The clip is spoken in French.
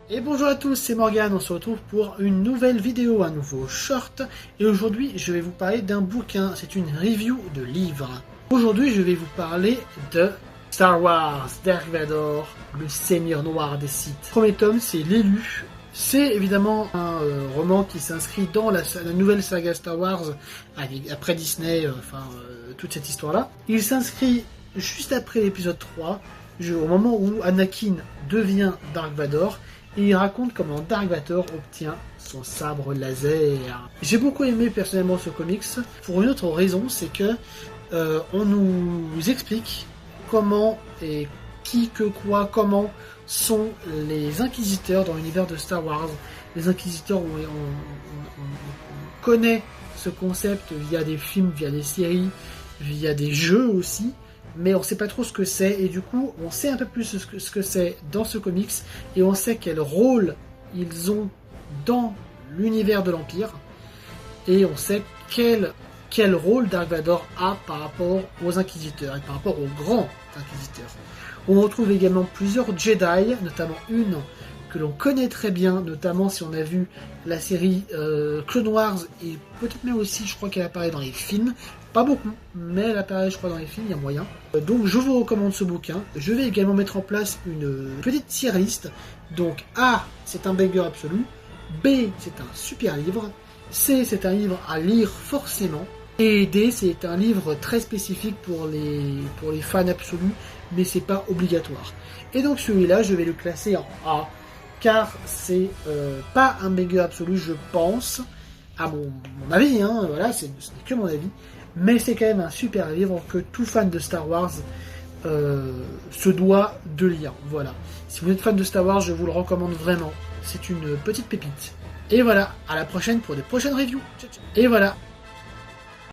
Et bonjour à tous, c'est Morgane, on se retrouve pour une nouvelle vidéo, un nouveau short. Et aujourd'hui, je vais vous parler d'un bouquin, c'est une review de livre. Aujourd'hui, je vais vous parler de Star Wars, Dark Vador, le Seigneur Noir des Sith. Premier tome, c'est L'élu. C'est évidemment un roman qui s'inscrit dans la nouvelle saga Star Wars, après Disney, toute cette histoire-là. Il s'inscrit juste après l'épisode 3, au moment où Anakin devient Dark Vador. Et il raconte comment Dark Vador obtient son sabre laser. J'ai beaucoup aimé personnellement ce comics pour une autre raison, c'est que on nous explique comment et qui, que, quoi, comment sont les inquisiteurs dans l'univers de Star Wars. Les inquisiteurs où on connaît ce concept via des films, via des séries, via des jeux aussi. Mais on ne sait pas trop ce que c'est, et du coup, on sait un peu plus ce que c'est dans ce comics, et on sait quel rôle ils ont dans l'univers de l'Empire, et on sait quel rôle Dark Vador a par rapport aux Inquisiteurs, et par rapport aux grands Inquisiteurs. On retrouve également plusieurs Jedi, notamment une que l'on connaît très bien, notamment si on a vu la série Clone Wars, et peut-être même aussi, je crois qu'elle apparaît dans les films. Pas beaucoup, mais elle apparaît, je crois, dans les films, il y a moyen. Donc, je vous recommande ce bouquin. Je vais également mettre en place une petite tier list. Donc, A, c'est un banger absolu. B, c'est un super livre. C, c'est un livre à lire forcément. Et D, c'est un livre très spécifique pour les fans absolus, mais c'est pas obligatoire. Et donc, celui-là, je vais le classer en A, car c'est pas un banger absolu, je pense, à mon avis, hein, voilà, ce n'est que mon avis. Mais c'est quand même un super livre que tout fan de Star Wars se doit de lire. Voilà. Si vous êtes fan de Star Wars, je vous le recommande vraiment. C'est une petite pépite. Et voilà, à la prochaine pour des prochaines reviews. Ciao, ciao. Et voilà.